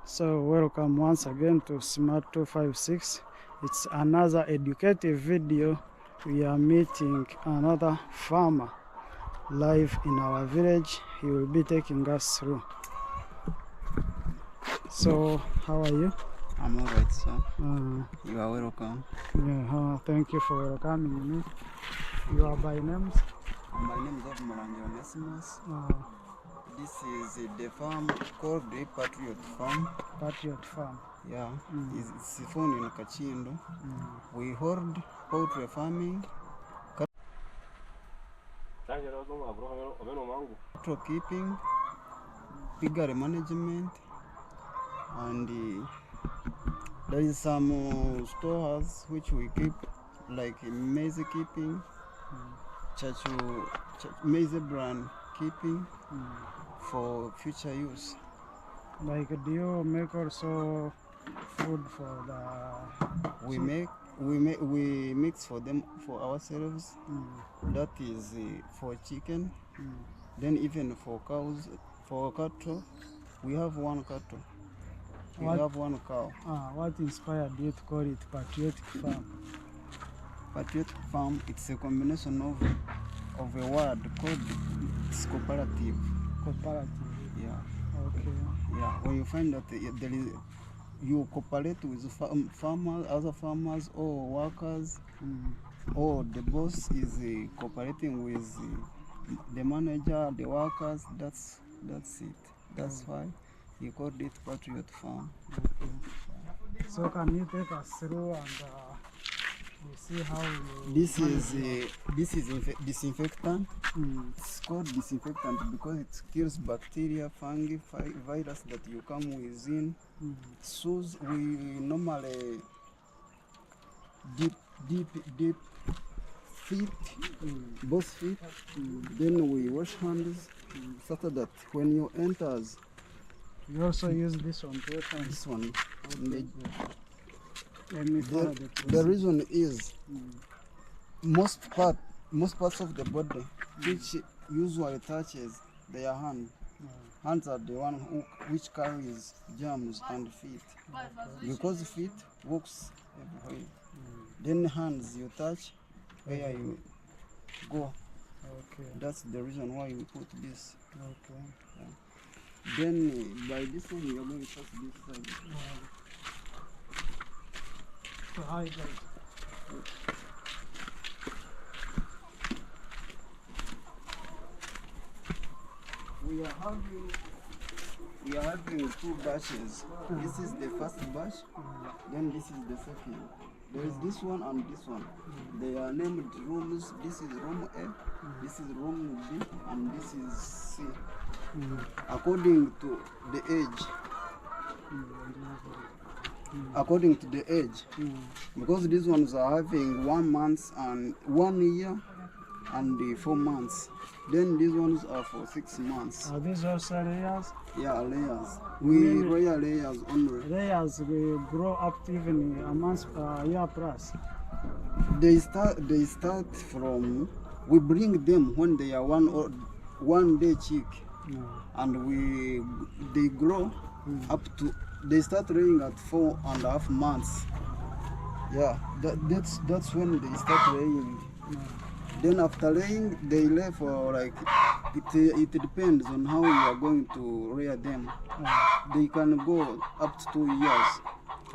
So welcome once again to Smart 256. It's another educative video. We are meeting another farmer live in our village. He will be taking us through. So how are you? I'm alright, sir. You are welcome. Yeah, thank you for welcoming me. You are by names? My name is Mr Onesmus. This is the farm called the Patriot Farm. Patriot Farm. Yeah, it's found in Kachindo. We hold poultry farming, cattle keeping, piggery management, and there is some stores which we keep, like maize keeping, maize brand keeping for future use. Like, do you make also food for the? We mix for them for ourselves. That is for chicken. Then even for cows, for cattle, we have one cattle. We have one cow. What inspired you to call it Patriotic Farm? Patriotic Farm, it's a combination of a word called it's cooperative. Cooperative. Yeah. Okay. Yeah. When you find that there is, you cooperate with farmers, other farmers or workers, or the boss is cooperating with the manager, the workers. That's it. That's why you called it Patriot Farm. Okay. So can you take us through and we see how you this is disinfectant. It's called disinfectant because it kills bacteria, fungi, virus that you come within. So we normally dip feet, both feet. Then we wash hands so that when you enters. You also use this one to wash hands? This one. Okay. The reason is most parts of the body which usually touches their hand. Hands are the one which carries germs and feet. Because feet walks everywhere. Then hands you touch where you go. Okay. That's the reason why we put this. Okay. Yeah. Then by this one you are going to touch this side. So hi guys. We are having two batches. This is the first batch, then this is the second. There is this one and this one. They are named rooms. This is room A, this is room B, and this is C. According to the age. According to the age. Because these ones are having 1 month and 1 year and 4 months. Then these ones are for 6 months. Are these also layers? Yeah, layers. We rear layers only. Layers will grow up to even a month, year plus. They start from, we bring them when they are one day chick, and they grow up to, they start laying at 4.5 months. Yeah, that's when they start laying. Then after laying, they lay for like, it depends on how you are going to rear them. They can go up to 2 years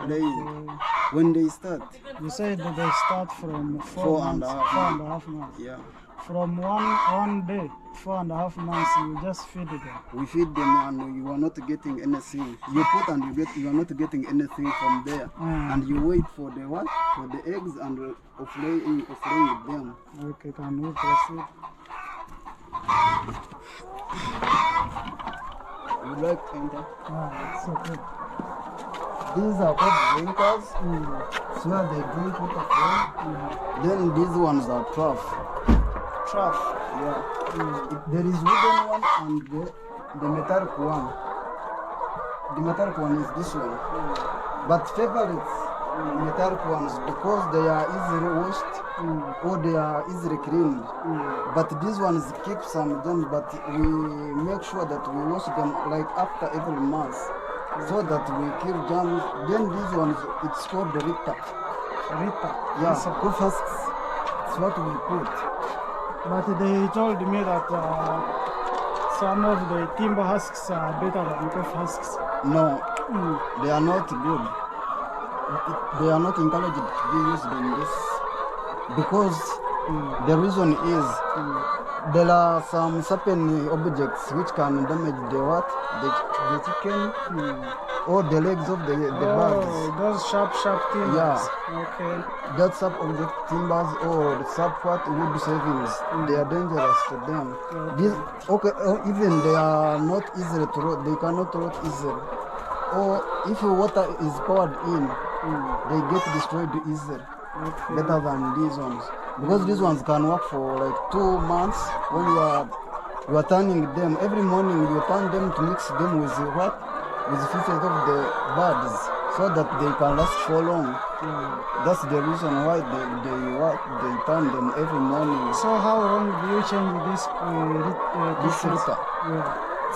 laying. When they start. You said that they start from 4.5 months. Yeah. From one day, 4.5 months, you just feed them. We feed them and you are not getting anything. You put and you are not getting anything from there. And you wait for the what? For the eggs and of laying with them. Okay, can we proceed? You like to enter? It's okay. These are called drinkers. It's where they drink water from. Then these ones are trough. Trough. Yeah. There is wooden one and the metallic one. The metallic one is this one. But favorites metallic ones because they are easily washed or they are easily cleaned. But these ones keep some of them, but we make sure that we wash them like after every month. so that we kill germs. Then these ones, it's called the Rita. Rita. Yeah, So, goat husks. It's what we put. but they told me that some of the timber husks are better than goat husks. No, they are not good. They are not encouraged to be used in this because the reason is there are some certain objects which can damage the what? The chicken or the legs of the birds. Those sharp timbers. Yeah. Okay. That sub object timbers or the sub what wood savings, they are dangerous to them. These, even they are not easily to rot, they cannot rot easily. Or if water is poured in, they get destroyed easily. Better than these ones. Because these ones can work for like 2 months when you are turning them. Every morning you turn them to mix them with what? With feces of the birds so that they can last for long. That's the reason why they turn them every morning. So how long do you change this This litter. Yeah.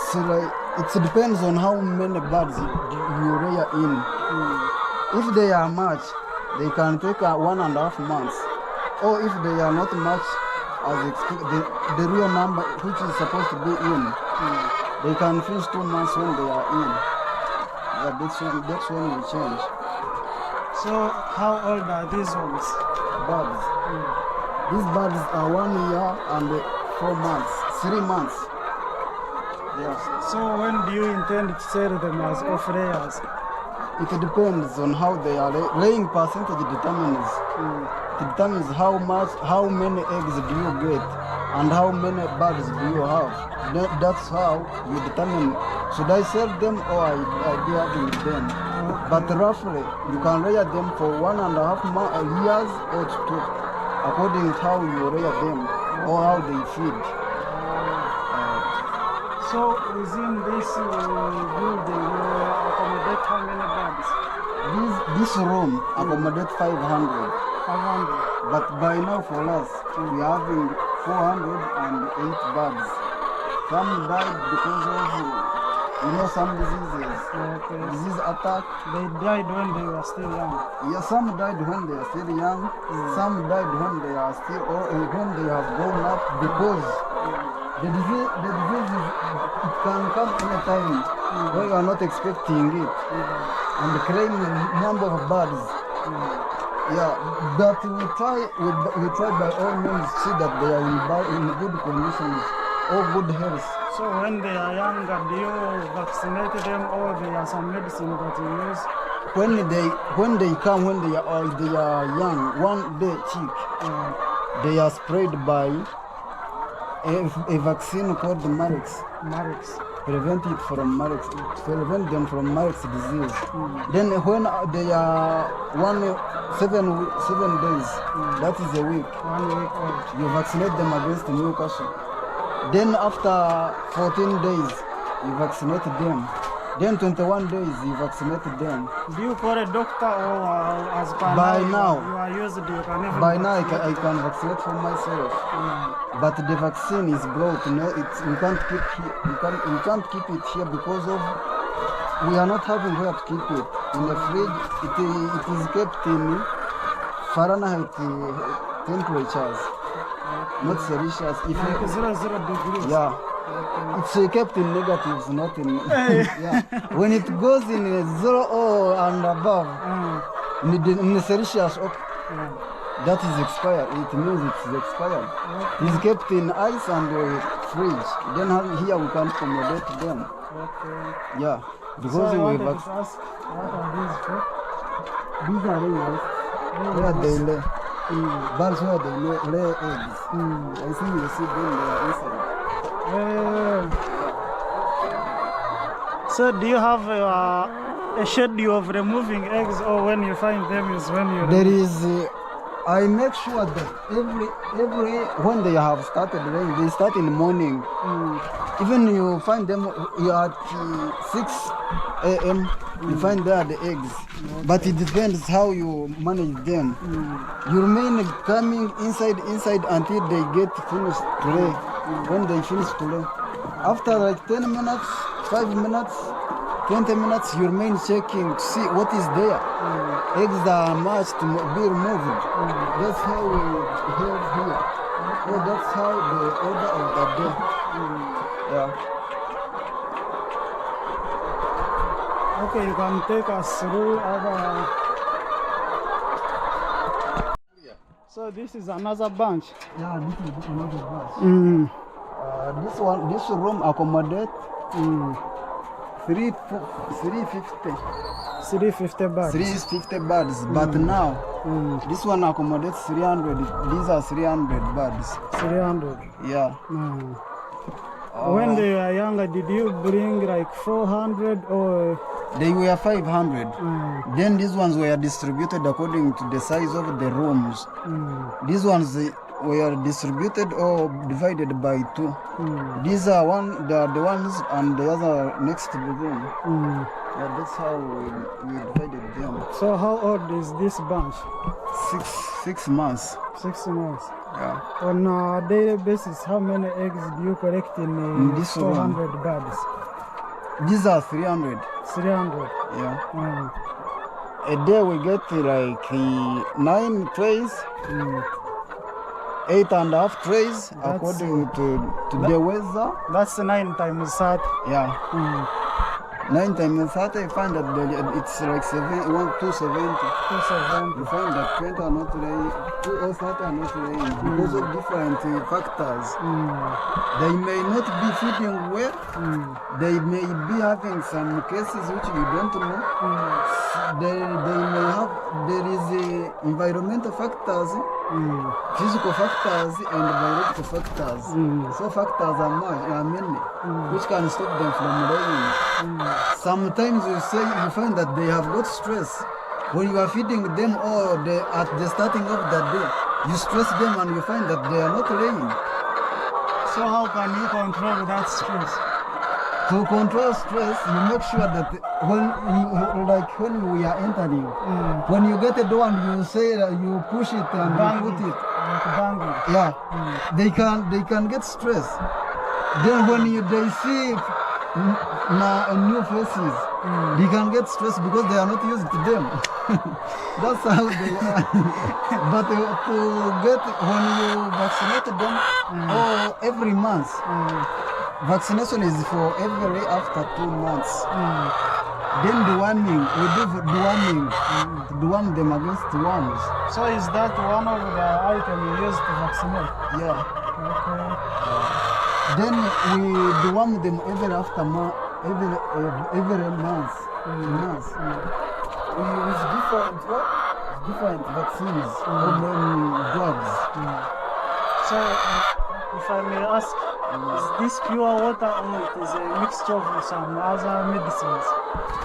So like, it depends on how many birds you rear in. If they are much, they can take 1.5 months. Or if they are not much as expected, the real number which is supposed to be in, they can finish 2 months when they are in. That's when we change. So how old are these ones? Birds. These birds are 1 year and 4 months, 3 months. Yes. So when do you intend to sell them as off layers? It depends on how they are. Laying percentage determines. It determines how many eggs do you get and how many birds do you have. That's how you determine, should I sell them or I be having them. But roughly, you can rear them for 1.5 years or 2, according to how you rear them or how they feed. So within this building, you accommodate how many birds? This room accommodates 500. 500. But by now for us, we are having 408 birds. Some died because of, some diseases. Okay. Disease attack. They died when they were still young. Yeah, some died when they are still young. Some died when they are still, or when they have grown up because the disease it can come anytime when you are not expecting it. And claim a number of birds. Yeah, but we try by all means to see that they are in good conditions or good health. So when they are younger, do you vaccinate them or there are some medicine that you use? When they are young, one day chick, they are sprayed by a vaccine called the Marix. Prevent them from Marix disease. Then when they are 7 days, that is a week. 1 week old. You vaccinate them against Newcastle. Then after 14 days, you vaccinate them. Then 21 days, you vaccinate them. Do you call a doctor or as per By now, you are used, you can even by now I can vaccinate for myself. But the vaccine is brought. We can't keep we can't keep it here because of we are not having where to keep it. In the fridge, it is kept in Fahrenheit temperatures, not Celsius. If like 0 degrees. Yeah. It's kept in negatives, not in. Yeah. When it goes in 0 and above, in the Celsius, that is expired. It means it's expired. It's kept in ice and fridge. Then here we can accommodate them. Okay. Yeah, because So I we wanted to ask, what are these for? these are layers where they lay. That's where they lay eggs. I think you see them there inside. So do you have a schedule of removing eggs, or when you find them is when you There is I make sure that every when they have started laying, they start in the morning. Even you find them at 6 a.m. you find there the eggs. But it depends how you manage them. You remain coming inside until they get finished to lay. When they finish to lay, after like 10 minutes, 5 minutes, 20 minutes you remain checking to see what is there. Eggs are much to be removed. That's how we have here. Oh, that's how the order of the day. Yeah. Okay, you can take us through other. So this is another bunch. Yeah, this is another bus. This room accommodate 350. 350 baht. 350 birds, but now this one accommodates 300. These are 300 birds. 300. Yeah. When they were younger, did you bring like 400 or? They were 500. Then these ones were distributed according to the size of the rooms. These ones were distributed or divided by 2. These are the ones and the other next to the room. Yeah, that's how we divided them. So how old is this bunch? 6 months. 6 months. Yeah. On a daily basis, how many eggs do you collect in this 400 birds? These are 300. 300. Yeah. A day we get like 9 trays, 8.5 trays according to the weather. That's 9 times 30. Yeah. 9 times 30, you find that it's like 270. 270. You find that 20 are not laying, 2 or 30 are not laying because of different factors. They may not be feeding well. They may be having some cases which you don't know. They may have, there is environmental factors, physical factors and biological factors. So factors are many which can stop them from laying. Sometimes you find that they have got stress. When you are feeding them or at the starting of the day, you stress them and you find that they are not laying. So how can you control that stress? To control stress, you make sure that when we are entering, when you get a door and you say you push it and you put it, yeah, they can get stressed. Then when they see new faces, they can get stressed because they are not used to them. That's how they are. But to get, when you vaccinate them, every month, vaccination is for every after 2 months. Then deworming, we do deworming to deworm them against worms. So is that one of the items you use to vaccinate? Yeah. Okay. Then we deworm them every after month, every month. We use different vaccines or drugs. So if I may ask, is this pure water or it is a mixture of some other medicines?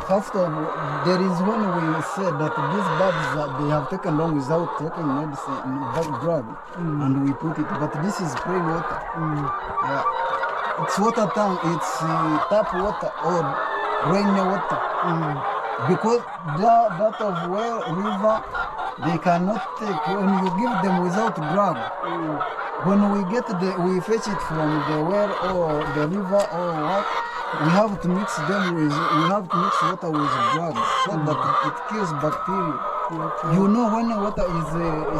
First of all, there is one we said that these birds they have taken long without taking medicine, drug, and we put it. But this is plain water. Yeah. It's water tank. It's tap water or rain water. Because that of river, they cannot take. When you give them without drug, when we fetch it from the well or the river or what, we have to mix water with drugs so that it kills bacteria. You know, when water is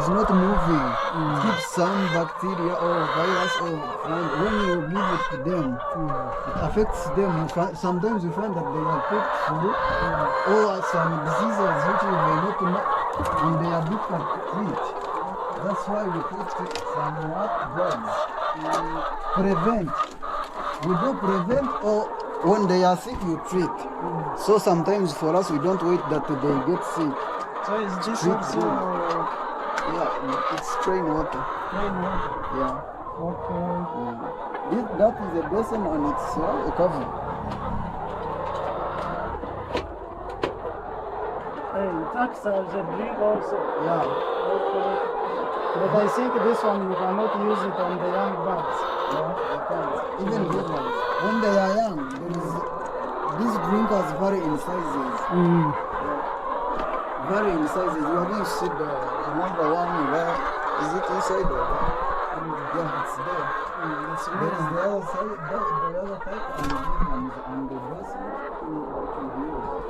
not moving, it keeps some bacteria or virus or when you give it to them, it affects them. Sometimes you find that they are cooked food or some diseases which you may not know and they are different to treat. That's why we put some drugs. Prevent. We do prevent, or when they are sick, you treat. So sometimes for us, we don't wait that they get sick. So is this also? Yeah, it's plain water. Plain water. Yeah. Okay. That is a basin and it's a cover. Hey, it acts as a drink also. Yeah. Okay. But I think this one you cannot use it on the young birds. Yeah, you can't. Even big ones. When they are young, these drinkers vary in sizes. Vary in sizes. You are going to see the number one. Where is it inside or? Yeah, it's there. That's There is the other side, the other type, and this one is on the dressing to use.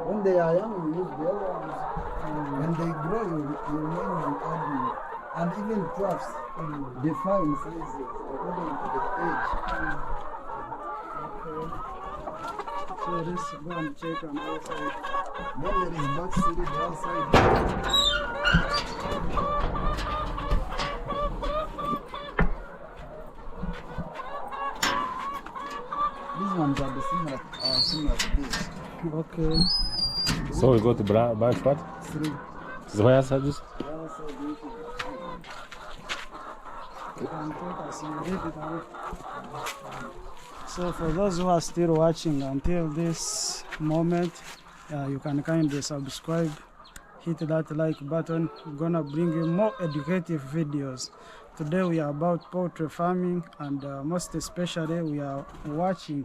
When they are young, you use the other ones. When they grow, you mainly add new. And even troughs, define sizes according to the age. okay. So let's go and check on our side. Then there is back seated outside. These ones are similar to this. Okay. So we go to branch what? 3. So where is this? The other side, you You can take us and read it out. So for those who are still watching until this moment, you can kindly subscribe, hit that like button. We're gonna bring you more educative videos. Today we are about poultry farming, and most especially we are watching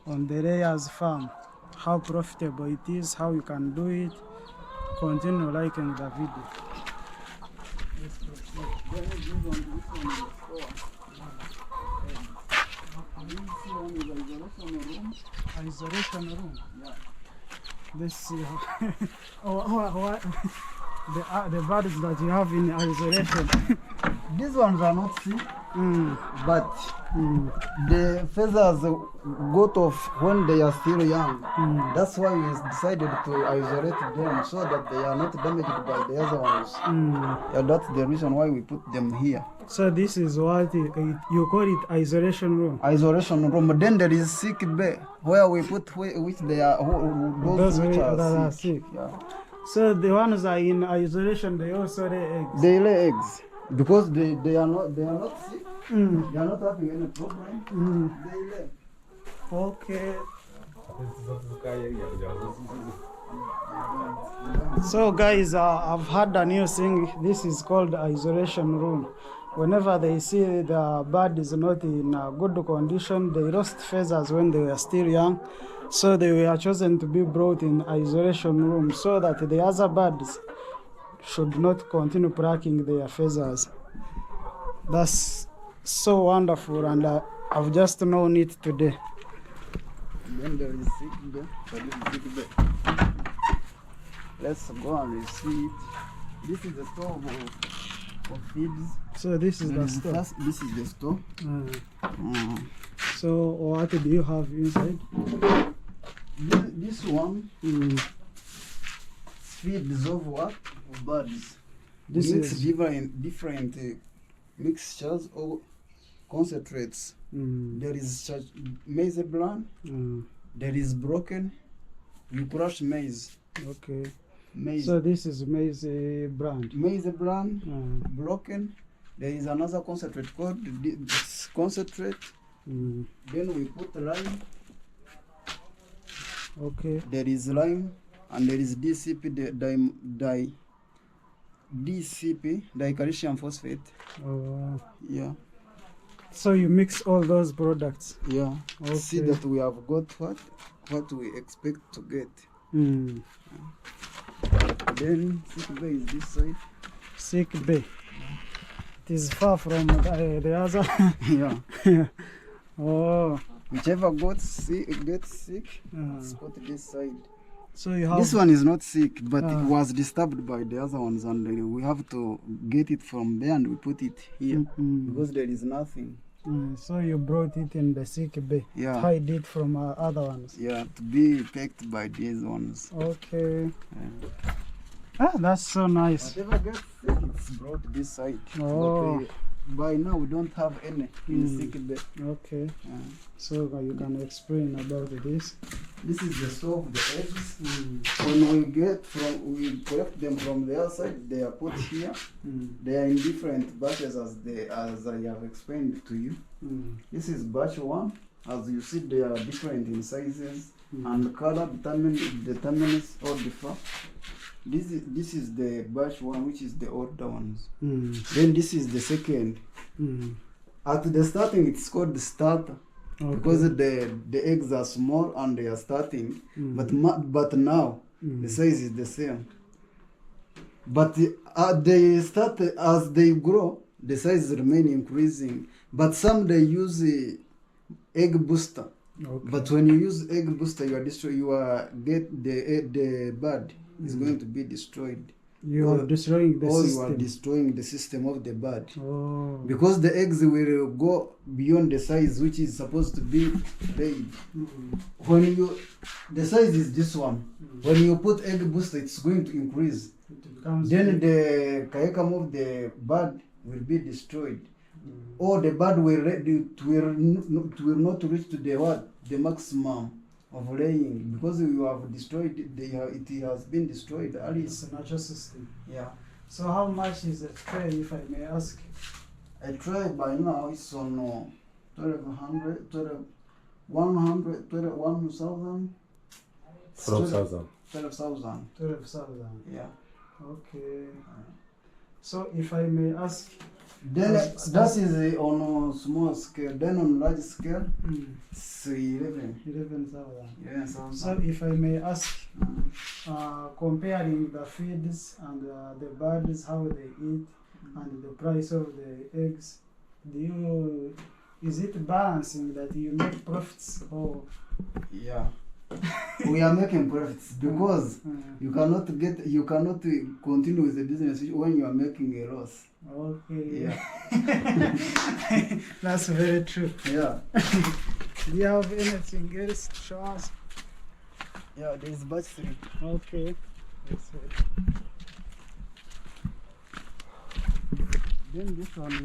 on the layers farm, how profitable it is, how you can do it. Continue liking the video. Isolation room. Yeah. Let's see how the birds that you have in isolation. These ones are not sick, but the feathers got off when they are still young. That's why we decided to isolate them so that they are not damaged by the other ones. Yeah, that's the reason why we put them here. So this is what you call it, isolation room. Isolation room. Then there is sick bay where we put which they are those which that are are sick. sick. Yeah. So the ones are in isolation, they also lay eggs. They lay eggs because they are not sick. They are not having any problem. They lay. Okay. So guys, I've had a new thing. This is called isolation room. Whenever they see the bird is not in a good condition, they lost feathers when they were still young, so they were chosen to be brought in isolation room so that the other birds should not continue plucking their feathers. That's so wonderful, and I've just known it today. Then there is sick bay. Sick bay. Let's go and see it. This is the store of feeds. So this is the store. This is the store. So what do you have inside? This one feeds of what? Of birds. This Mix is different mixtures or concentrates. There is maize bran. There is broken. You crush maize. okay. Maize. So this is maize brand. Maize bran, broken. There is another concentrate called this concentrate. Then we put lime. Okay. There is lime, and there is DCP, DCP, dicalcium phosphate. Yeah. So you mix all those products. Yeah. Okay. See that we have got what we expect to get. Then sick bay is this side. Sick bay. It is far from the other. Yeah. Oh. Whichever gets sick, it's put this side. So you have This one is not sick, but it was disturbed by the other ones, and we have to get it from there and we put it here because there is nothing. So you brought it in the sick bay. Yeah. Hide it from other ones. Yeah, to be picked by these ones. Okay. Yeah. That's so nice. Whatever gets sick, it's brought this side. Oh. But, by now we don't have any in sick bay. Okay. So you can explain about this. This is the store of the eggs. When we collect them from the outside, they are put here. They are in different batches as I have explained to you. This is batch 1. As you see, they are different in sizes and color determines all differ. This is the batch 1, which is the older ones. Then this is the second. At the starting, it's called the starter. Okay. Because the eggs are small and they are starting, but now the size is the same. But they start as they grow, the size remain increasing. But some they use egg booster. Okay. But when you use egg booster, you are the bird is going to be destroyed. You are destroying the or system. you are destroying the system of the bird. Oh. Because the eggs will go beyond the size which is supposed to be laid. When the size is this one. When you put egg booster, it's going to increase. Then the curriculum of the bird will be destroyed. Or the bird will not reach to the maximum of laying, because you have destroyed it has been destroyed earlier. It's a natural system. Yeah. So how much is a tray, if I may ask? A tray by now is on 1,200, 1,000. 12,000. 12,000. 12,000. Yeah. Okay. So if I may ask, Then that is on a small scale. Then on large scale, it's 11. 11,000. Yeah, So if I may ask, comparing the feeds and the birds, how they eat, and the price of the eggs, is it balancing that you make profits or? Yeah. We are making profits because you cannot continue with the business when you are making a loss. Okay. Yeah. That's very true. Yeah. Do you have anything else to show us? Yeah, there is battery. Okay. That's it. Then this one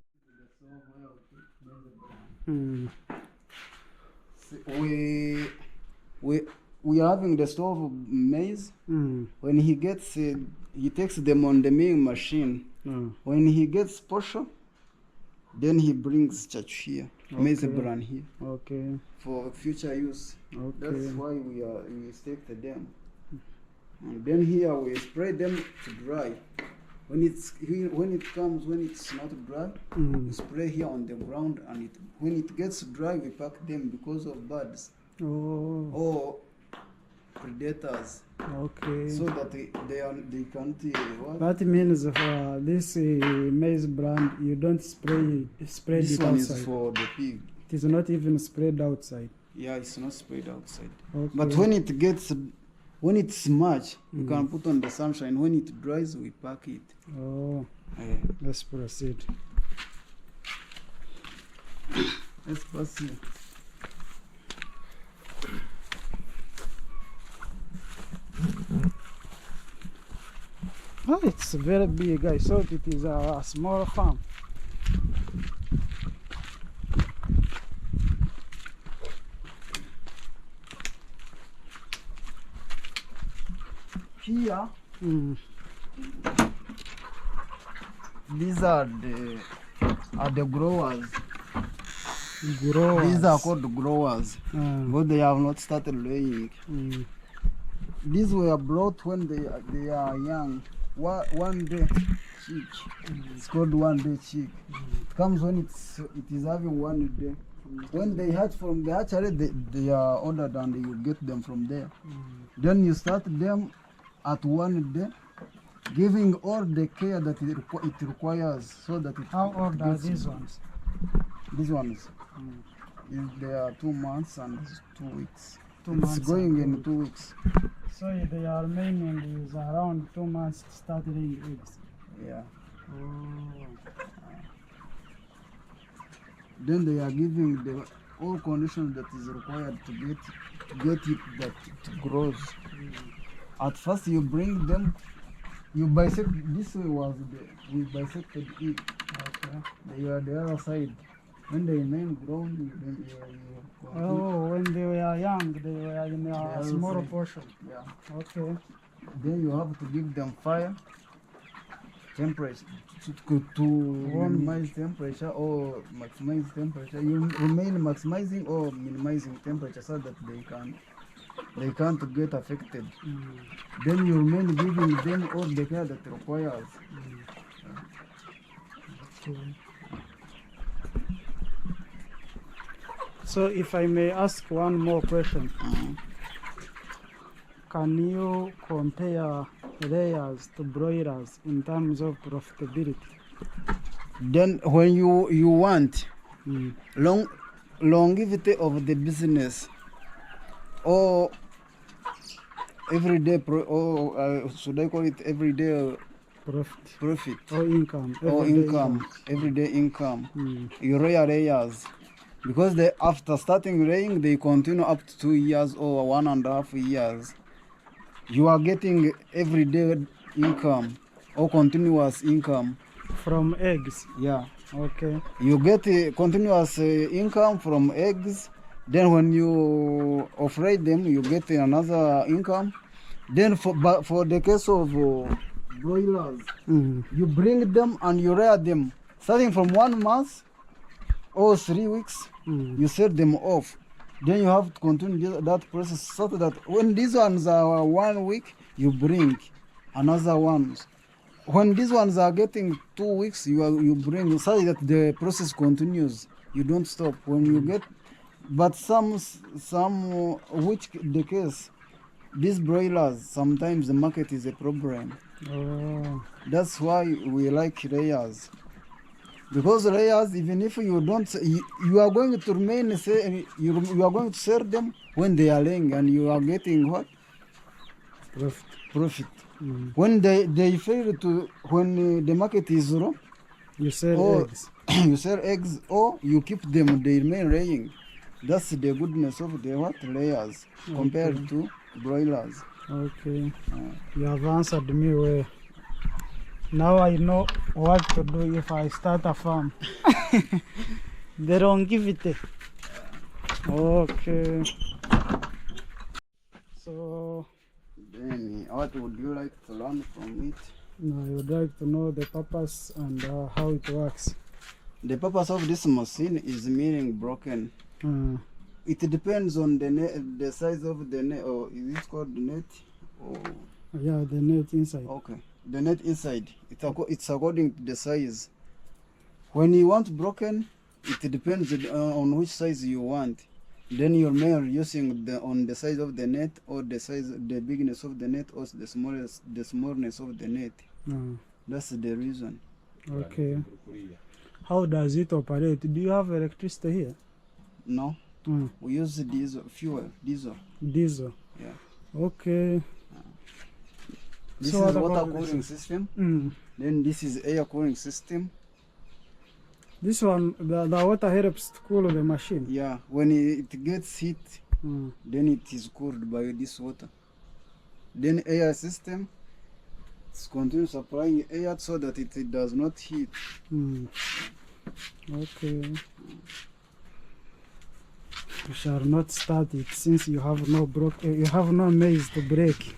we are having the stove of maize. When he gets he takes them on the milling machine. When he gets portion, then he brings church here, maize bran here. Okay. For future use. Okay. That's why we stake them. And then here we spray them to dry. When it's not dry, we spray here on the ground, and when it gets dry, we pack them because of birds or predators. Okay. So that they can't what? That means this maize brand, you don't spread This it one outside. is for the pig. It is not even spread outside. Yeah, it's not sprayed outside. Okay. But when it's much, you can put on the sunshine. When it dries, we pack it. Oh, let's proceed. Let's proceed. Oh, it's very big. I thought it is a small farm. Here, these are the growers. Growers. These are called growers, but they have not started laying. These were brought when they are young. One day chick. It's called one day chick. It comes when it is having 1 day. When they hatch from the hatchery, they are ordered and you get them from there. Then you start them at 1 day, giving all the care that it requires, so that it. How old are these ones? These ones, they are 2 months and 2 weeks. 2 months. It's going in 2 weeks. So they are mainly is around 2 months to start laying eggs. Yeah. Oh. Then they are giving the all conditions that is required to get it that it grows. At first you bring them, you bisect. This way was we bisected it. Okay. They are the other side. When they remain grown, then you Oh, when they were young, they were in a other small side. portion. Yeah. Okay. Then you have to give them fire, temperature to minimize temperature or maximize temperature. You remain maximizing or minimizing temperature so that they can't get affected. Then you remain giving them all the care that requires. Okay. So if I may ask one more question, can you compare layers to broilers in terms of profitability? Then when you want longevity of the business, or everyday should I call it everyday profit or income, or income, everyday income, you rear layers, because they after starting laying they continue up to 2 years or 1.5 years. You are getting everyday income or continuous income from eggs. Yeah. Okay. You get a continuous income from eggs. Then when you offrate them, you get another income. Then for the case of broilers, you bring them and you rear them. Starting from 1 month or 3 weeks, you set them off. Then you have to continue that process so that when these ones are 1 week, you bring another ones. When these ones are getting 2 weeks, you bring so that the process continues. You don't stop. When you get, but some which the case, these broilers sometimes the market is a problem. Oh. That's why we like layers. Because layers, even if you don't, you are going to remain, say, you are going to sell them when they are laying, and you are getting what? Profit. When they fail to, when the market is low, you sell eggs. You sell eggs, or you keep them, they remain laying. That's the goodness of the what? Layers compared to broilers. Okay. You have answered me well. Now I know what to do if I start a farm. The longevity. Okay. So Then what would you like to learn from it? I would like to know the purpose and how it works. The purpose of this machine is milling broken. It depends on the size of the net, or is it called the net? Or yeah, the net inside. Okay, the net inside. It's according to the size. When you want broken, it depends on which size you want. Then you're measure using on the size of the net, or the bigness of the net, or the smallness of the net. That's the reason. Okay. How does it operate? Do you have electricity here? No. We use diesel. Diesel. Yeah. Okay. This is water cooling system. Then this is air cooling system. This one, the water helps to cool the machine. Yeah, when it gets heat, then it is cooled by this water. Then air system, it's continue supplying air so that it does not heat. Okay. We shall not start it since you have no maize to break.